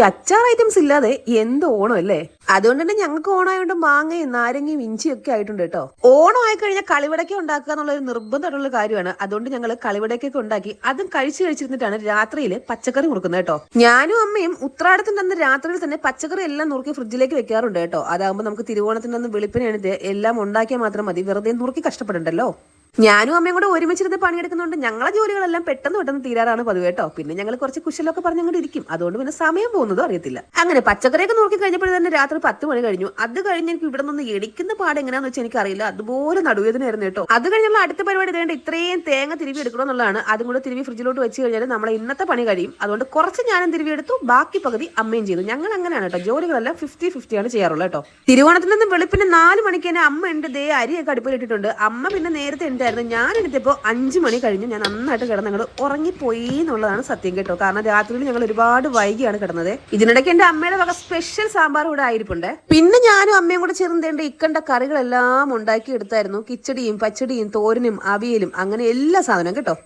അച്ചാർ ഐറ്റംസ് ഇല്ലാതെ എന്ത് ഓണം അല്ലേ? അതുകൊണ്ട് തന്നെ ഞങ്ങൾക്ക് ഓണമായോണ്ട് മാങ്ങയും നാരങ്ങയും ഇഞ്ചിയും ഒക്കെ ആയിട്ടുണ്ട് കേട്ടോ. ഓണം ആയി കഴിഞ്ഞാൽ കളിവടക്ക ഉണ്ടാക്കുക എന്നുള്ള ഒരു നിർബന്ധമായിട്ടുള്ള കാര്യമാണ്. അതുകൊണ്ട് ഞങ്ങൾ കളിവടക്കൊക്കെ ഉണ്ടാക്കി അതും കഴിച്ചിരുന്നിട്ടാണ് രാത്രിയിൽ പച്ചക്കറി മുറുക്കുന്നത് കേട്ടോ. ഞാനും അമ്മയും ഉത്രാടത്തിന്റെ അന്ന് രാത്രിയിൽ തന്നെ പച്ചക്കറി എല്ലാം നുറുക്കി ഫ്രിഡ്ജിലേക്ക് വെക്കാറുണ്ട് കേട്ടോ. അതാകുമ്പോൾ നമുക്ക് തിരുവോണത്തിന്റെ അന്ന് വെളുപ്പിനെ എല്ലാം ഉണ്ടാക്കിയാൽ മാത്രം മതി, വെറുതെ നുറുക്കി കഷ്ടപ്പെടണ്ടല്ലോ. ഞാനും അമ്മയും കൂടെ ഒരുമിച്ചിരുന്ന് പണിയെടുക്കുന്നുണ്ട് ഞങ്ങളെ ജോലികളെല്ലാം പെട്ടെന്ന് തീരാറാണ് പതിവ് കേട്ടോ. പിന്നെ ഞങ്ങൾ കുറച്ച് കുശലൊക്കെ പറഞ്ഞങ്ങോട്ട് ഇരിക്കും, അതുകൊണ്ട് പിന്നെ സമയം പോകുന്നതും അറിയത്തില്ല. അങ്ങനെ പച്ചക്കറിയൊക്കെ നോക്കി കഴിഞ്ഞപ്പോൾ തന്നെ രാത്രി 10 മണി കഴിഞ്ഞു. അത് കഴിഞ്ഞ് എനിക്ക് ഇവിടെ നിന്ന് എടിക്കുന്ന പാട് എങ്ങനെയാന്ന് വെച്ചാൽ എനിക്കറിയില്ല, അതുപോലെ നടുവേദനയായിരുന്നു കേട്ടോ. അത് കഴിഞ്ഞുള്ള അടുത്ത പരിപാടി ഇതേണ്ട ഇത്രയും തേങ്ങ തിരുവി എടുക്കണം എന്നുള്ളതാണ്. അതും കൂടെ തിരുവി ഫ്രിഡ്ജിലോട്ട് വെച്ച് കഴിഞ്ഞാൽ നമ്മളെ ഇന്നത്തെ പണി കഴിയും. അതുകൊണ്ട് കുറച്ച് ഞാനും തിരുവി എടുത്തു, ബാക്കി പകുതി അമ്മയും ചെയ്തു. ഞങ്ങൾ അങ്ങനെയാണ് കേട്ടോ, ജോലികളെല്ലാം 50-50 ആണ് ചെയ്യാറുള്ളത് കേട്ടോ. തിരുവോണത്തിൽ നിന്ന് വെളുപ്പിന് 4 മണിക്ക് തന്നെ അമ്മ ഉണ്ട് ദേ അരിയൊക്കെ അടുപ്പിലിട്ടിട്ടുണ്ട്. അമ്മ പിന്നെ നേരത്തെ ഞാൻ എടുത്തപ്പോൾ 5 മണി കഴിഞ്ഞു. ഞാൻ നന്നായിട്ട് കിടന്ന് ഞങ്ങൾ ഉറങ്ങിപ്പോയി എന്നുള്ളതാണ് സത്യം കേട്ടോ. കാരണം രാത്രിയിൽ ഞങ്ങൾ ഒരുപാട് വൈകിയാണ് കിടന്നത്. ഇതിനിടയ്ക്ക് എന്റെ അമ്മയുടെ വക സ്പെഷ്യൽ സാമ്പാർ കൂടെ ആയിരിപ്പുണ്ട്. പിന്നെ ഞാനും അമ്മയും കൂടെ ചേർന്നേണ്ട ഇക്കണ്ട കറികളെല്ലാം ഉണ്ടാക്കി എടുത്തായിരുന്നു. കിച്ചടിയും പച്ചടിയും തോരനും അവിയലും അങ്ങനെ എല്ലാ സാധനവും കേട്ടോ.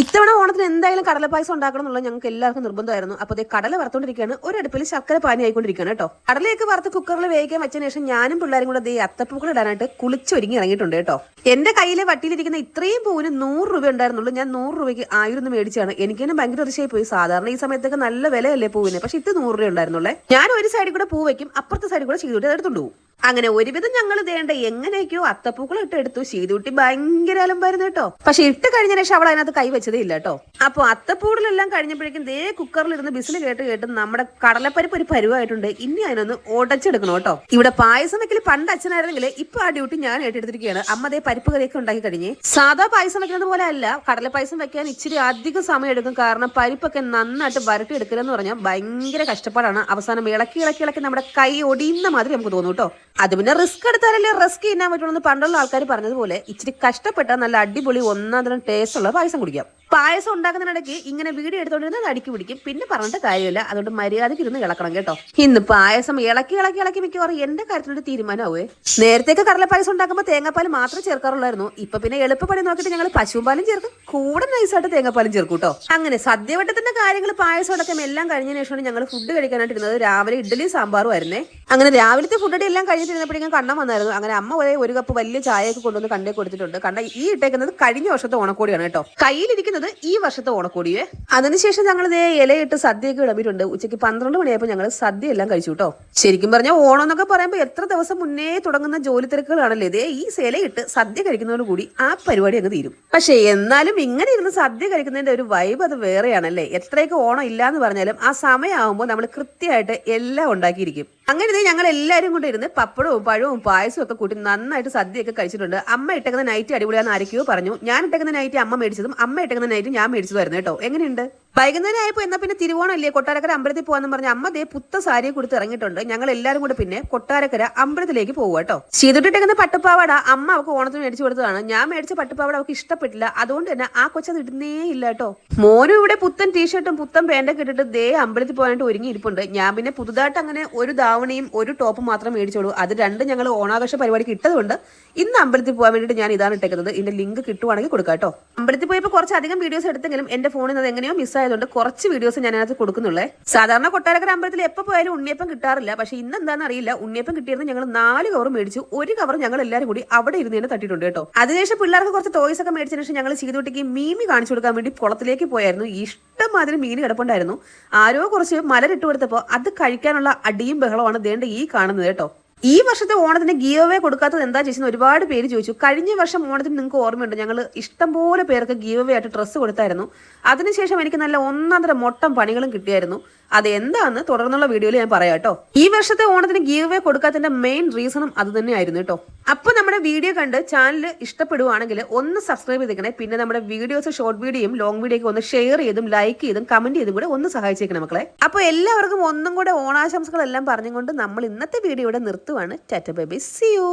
ഇത്തവണ ഓണത്തിന് എന്തായാലും കടലപ്പായസം ഉണ്ടാക്കണം എന്നുള്ളത് ഞങ്ങൾക്ക് എല്ലാവർക്കും നിർബന്ധമായിരുന്നു. അപ്പോൾ അതേ കടല വറുത്തോണ്ടിരിക്കുകയാണ്, ഒരടുപ്പിൽ ശർക്കര പാനി ആയിക്കൊണ്ടിരിക്കുകയാണ് കേട്ടോ. കടലയൊക്കെ വറുത്ത് കുക്കറിൽ വേവിക്കാൻ വെച്ചതിന് ശേഷം ഞാനും പിള്ളേരും കൂടെ ദേ അത്തപ്പൂക്കൾ ഇടാനായിട്ട് കുളിച്ചൊരുങ്ങി ഇറങ്ങിയിട്ടുണ്ട് കേട്ടോ. എന്റെ കയ്യിലെ വട്ടിയിലിരിക്കുന്ന ഇത്രയും പൂവിന് 100 രൂപ ഉണ്ടായിരുന്നുള്ളൂ. ഞാൻ 100 രൂപയ്ക്ക് 1000 മേടിച്ചാണ്. എനിക്ക് തന്നെ ഭയങ്കര അതിശയായി പോയി. സാധാരണ ഈ സമയത്തൊക്കെ നല്ല വിലയല്ലേ പൂവിന്, പക്ഷെ ഇത് 100 രൂപ ഉണ്ടായിരുന്നുള്ളേ. ഞാൻ ഒരു സൈഡിൽ കൂടെ പൂ വയ്ക്കും, അപ്പുറത്തെ സൈഡിൽ കൂടെ ചെയ്തിട്ട് എടുത്തുകൊണ്ട് പോകും. അങ്ങനെ ഒരുവിധം ഞങ്ങൾ ഇതേണ്ട എങ്ങനെയൊക്കെയോ അത്തപ്പൂക്കൾ എടുത്തു. ശീതൂട്ടി ഭയങ്കര അലമ്പായിരുന്നു കേട്ടോ. പക്ഷെ ഇട്ട് കഴിഞ്ഞ ശേഷം അവൾ അതിനകത്ത് കൈവച്ചതേ ഇല്ല കേട്ടോ. അപ്പൊ അത്തപ്പൂടലെല്ലാം കഴിഞ്ഞപ്പോഴേക്കും ദേ കുക്കറിലിരുന്ന് ബിസിൽ കേട്ട് നമ്മുടെ കടലപ്പരിപ്പ് ഒരു പരുവായിട്ടുണ്ട്. ഇനി അതിനൊന്ന് ഉടച്ചെടുക്കണം കേട്ടോ. ഇവിടെ പായസം വെക്കൽ പണ്ട് അച്ഛനായിരുന്നെങ്കിൽ ഇപ്പൊ ആ ഡ്യൂട്ടി ഞാൻ ഏറ്റെടുത്തിരിക്കുകയാണ്. അമ്മ അതേ പരിപ്പ് കറിയൊക്കെ ഉണ്ടാക്കി കഴിഞ്ഞ്. സാധാ പായസം വെക്കുന്നത് പോലെ അല്ല, കടല പായസം വെക്കാൻ ഇച്ചിരി അധികം സമയം എടുക്കും. കാരണം പരിപ്പൊക്കെ നന്നായിട്ട് വരട്ടി എടുക്കലെന്ന് പറഞ്ഞാൽ ഭയങ്കര കഷ്ടപ്പാടാണ്. അവസാനം ഇളക്കി നമ്മുടെ കൈ ഒടിയുന്ന മാതിരി നമുക്ക് തോന്നും കേട്ടോ. അത് പിന്നെ റിസ്ക് എടുത്താലല്ലേ റിസ്ക് ചെയ്യാൻ പറ്റുള്ളൂ. പണ്ടുള്ള ആൾക്കാർ പറഞ്ഞതുപോലെ ഇച്ചിരി കഷ്ടപ്പെട്ടാൽ നല്ല അടിപൊളി ഒന്നാന്തരം ടേസ്റ്റ് ഉള്ള പായസം കുടിക്കാം. പായസം ഉണ്ടാക്കുന്നതിനിടയ്ക്ക് ഇങ്ങനെ വീഡിയോ എടുത്തോണ്ടിരുന്നത് അടുക്കി പിടിക്കും. പിന്നെ പറഞ്ഞിട്ട് കാര്യമില്ല, അതുകൊണ്ട് മര്യാദയ്ക്ക് ഇരുന്ന് ഇളക്കണം കേട്ടോ. ഇന്ന് പായസം ഇളക്കി മിക്കവാറും എന്റെ കാര്യത്തിലൊരു തീരുമാനമാവേ. നേരത്തേക്ക് കടല പായസം ഉണ്ടാക്കുമ്പോൾ തേങ്ങാപ്പാൽ മാത്രമേ ചേർക്കാറുള്ളായിരുന്നു. ഇപ്പൊ പിന്നെ എളുപ്പപ്പണി നോക്കിയിട്ട് ഞങ്ങൾ പശുപാലും ചേർക്കും, കൂടെ നൈസായിട്ട് തേങ്ങാപ്പാലും ചേർക്കും കേട്ടോ. അങ്ങനെ സദ്യവട്ടത്തിന്റെ കാര്യങ്ങൾ പായസം അടക്കം എല്ലാം കഴിഞ്ഞതിന് ശേഷമാണ് ഞങ്ങൾ ഫുഡ് കഴിക്കാനായിട്ട് ഇരുന്നത്. രാവിലെ ഇഡ്ഡലി സാമ്പാറും ആയിരുന്നേ. അങ്ങനെ രാവിലത്തെ ഫുഡ് എല്ലാം കഴിഞ്ഞിട്ടിരുന്നപ്പോഴേക്കും കണ്ണം വന്നായിരുന്നു. അങ്ങനെ അമ്മ ഒരു കപ്പ് വലിയ ചായയൊക്കെ കൊണ്ടുവന്ന് കണ്ടേ കൊടുത്തിട്ടുണ്ട്. കണ്ട ഈ ഇട്ടേക്കുന്നത് കഴിഞ്ഞ വർഷത്തെ ഓണക്കോടിയാണ് കേട്ടോ. കയ്യിലിരിക്കുന്നത് ഈ വർഷത്തെ ഓണക്കോടിയെ. അതിനുശേഷം ഞങ്ങൾ ഇതേ ഇലയിട്ട് സദ്യയൊക്കെ ഇടമിട്ടുണ്ട്. ഉച്ചയ്ക്ക് 12 മണിയായപ്പോൾ ഞങ്ങൾ സദ്യ എല്ലാം കഴിച്ചു കേട്ടോ. ശരിക്കും പറഞ്ഞാൽ ഓണം എന്നൊക്കെ പറയുമ്പോൾ എത്ര ദിവസം മുന്നേ തുടങ്ങുന്ന ജോലി തിരക്കുകളാണല്ലേ. ഇതേ ഈ ഇലയിട്ട് സദ്യ കഴിക്കുന്നതോടുകൂടി ആ പരിപാടി അങ്ങ് തീരും. പക്ഷെ എന്നാലും ഇങ്ങനെ ഇരുന്ന് സദ്യ കഴിക്കുന്നതിന്റെ ഒരു വൈബ് അത് വേറെയാണല്ലേ. എത്രയൊക്കെ ഓണം ഇല്ലാന്ന് പറഞ്ഞാലും ആ സമയമാകുമ്പോൾ നമ്മൾ കൃത്യമായിട്ട് എല്ലാം ഉണ്ടാക്കിയിരിക്കും. അങ്ങനെ ഞങ്ങൾ എല്ലാവരും കൂടെ ഇരുന്ന് പപ്പടവും പഴവും പായസവും ഒക്കെ കൂട്ടി നന്നായിട്ട് സദ്യയൊക്കെ കഴിച്ചിട്ടുണ്ട്. അമ്മ ഇട്ടേക്കുന്ന നൈറ്റ് അടിപൊളിയാന്ന് ആരൊക്കെയോ പറഞ്ഞു. ഞാൻ ഇട്ടേക്കുന്ന നൈറ്റ് അമ്മ മേടിച്ചതും അമ്മ ഇട്ടേക്കുന്ന നൈറ്റ് ഞാൻ മേടിച്ചതായിരുന്നു കേട്ടോ. എങ്ങനെയുണ്ട്? വൈകുന്നേരം ആയപ്പോൾ എന്നാ പിന്നെ തിരുവോണം അല്ലേ, കൊട്ടാരക്കര അമ്പലത്തിൽ പോകാന്ന് പറഞ്ഞ അമ്മ ദേ പുത്ത സാരിയെ കൊടുത്ത് ഇറങ്ങിയിട്ടുണ്ട്. ഞങ്ങൾ എല്ലാവരും കൂടെ പിന്നെ കൊട്ടാരക്കര അമ്പലത്തിലേക്ക് പോകുക കേട്ടോ. ചെയ്തിട്ടിട്ടേക്കുന്ന പട്ടുപ്പാവാട അമ്മ അവൾക്ക് ഓണത്തിന് മേടിച്ചു കൊടുത്തതാണ്. ഞാൻ മേടിച്ച പട്ടുപ്പാവാട അവൾക്ക് ഇഷ്ടപ്പെട്ടില്ല, അതുകൊണ്ട് തന്നെ ആ കൊച്ചത് ഇടുന്നേ ഇല്ല കേട്ടോ. മോനും ഇവിടെ പുത്തൻ ടീഷർട്ടും പുത്തൻ പാന്റൊക്കെ ഇട്ടിട്ട് ദേ അമ്പലത്തിൽ പോകാനായിട്ട് ഒരുങ്ങി ഇരിപ്പുണ്ട്. ഞാൻ പിന്നെ പുതുതായിട്ട് അങ്ങനെ ഒരു ധാവണിയും ഒരു ടോപ്പും മാത്രം മേടിച്ചോളൂ. അത് രണ്ടും ഞങ്ങൾ ഓണാഘോഷ പരിപാടിക്ക് ഇട്ടതുകൊണ്ട് ഇന്ന് അമ്പലത്തിൽ പോകാൻ വേണ്ടിയിട്ട് ഞാൻ ഇതാണ് ഇട്ടേക്കുന്നത്. ഇതിന്റെ ലിങ്ക് കിട്ടുവാണെങ്കിൽ കൊടുക്കാം കേട്ടോ. അമ്പലത്തിൽ പോയപ്പോൾ കുറച്ചധികം വീഡിയോസ് എടുത്തെങ്കിലും എന്റെ ഫോണിൽ നിന്ന് എങ്ങനെയോ മിസ്സായതുകൊണ്ട് കുറച്ച് വീഡിയോസ് ഞാൻ അതിനകത്ത് കൊടുക്കുന്നുള്ളേ. സാധാരണ കൊട്ടാരക്കര അമ്പലത്തിൽ എപ്പോൾ പോയാലും ഉണ്ണിയപ്പം കിട്ടാറില്ല. പക്ഷെ ഇന്ന് എന്താണെന്ന് അറിയില്ല, ഉണ്ണിയപ്പം കിട്ടിയിരുന്ന ഞങ്ങൾ 4 കവർ മേടിച്ചു. ഒരു കവർ ഞങ്ങൾ എല്ലാവരും കൂടി അവിടെ ഇരുന്ന് തന്നെ തട്ടിയിട്ടുണ്ട് കേട്ടോ. അതിനുശേഷം പിള്ളേർക്ക് കുറച്ച് ടോയ്സ് ഒക്കെ മേടിച്ചതിന് ശേഷം ഞങ്ങൾ ചെയ്തുകൊട്ടിക്ക് മീമി കാണിച്ചു കൊടുക്കാൻ വേണ്ടി കുളത്തിലേക്ക് പോയായിരുന്നു. ഇഷ്ടംമാതിരി മീൻ കിടപ്പുണ്ടായിരുന്നു. ആരോ കുറച്ച് മലരിട്ട് കൊടുത്തപ്പോൾ അത് കഴിക്കാനുള്ള അടിയും ബഹളമാണ് ദേണ്ട ഈ കാണുന്നത് കേട്ടോ. ഈ വർഷത്തെ ഓണത്തിന് ഗീവ് അവേ കൊടുക്കാത്തത് എന്താ ചേച്ചി ഒരുപാട് പേര് ചോദിച്ചു. കഴിഞ്ഞ വർഷം ഓണത്തിന് നിങ്ങൾക്ക് ഓർമ്മയുണ്ട്, ഞങ്ങൾ ഇഷ്ടംപോലെ പേർക്ക് ഗീവ് അവേ ആയിട്ട് ഡ്രസ്സ് കൊടുത്തായിരുന്നു. അതിനുശേഷം എനിക്ക് നല്ല ഒന്നാന്തര മൊട്ടം പണികളും കിട്ടിയായിരുന്നു. അതെന്താന്ന് തുടർന്നുള്ള വീഡിയോയിൽ ഞാൻ പറയാം കേട്ടോ. ഈ വർഷത്തെ ഓണത്തിന് ഗീവ് അവേ കൊടുക്കാത്തതിന്റെ മെയിൻ റീസണും അത് തന്നെയായിരുന്നു കേട്ടോ. അപ്പൊ നമ്മുടെ വീഡിയോ കണ്ട് ചാനൽ ഇഷ്ടപ്പെടുവാണെങ്കിൽ ഒന്ന് സബ്സ്ക്രൈബ് ചെയ്തേക്കണേ. പിന്നെ നമ്മുടെ വീഡിയോസ് ഷോർട്ട് വീഡിയോയും ലോങ് വീഡിയോ ഒക്കെ ഒന്ന് ഷെയർ ചെയ്തും ലൈക്ക് ചെയ്തും കമന്റ് ചെയ്തും കൂടെ ഒന്ന് സഹായിച്ചേക്കണം മക്കളെ. അപ്പൊ എല്ലാവർക്കും ഒന്നും കൂടെ ഓണാശംസകളെല്ലാം പറഞ്ഞുകൊണ്ട് നമ്മൾ ഇന്നത്തെ വീഡിയോ ഇവിടെ നിർത്തുവാണ്. Tata bye bye, see U.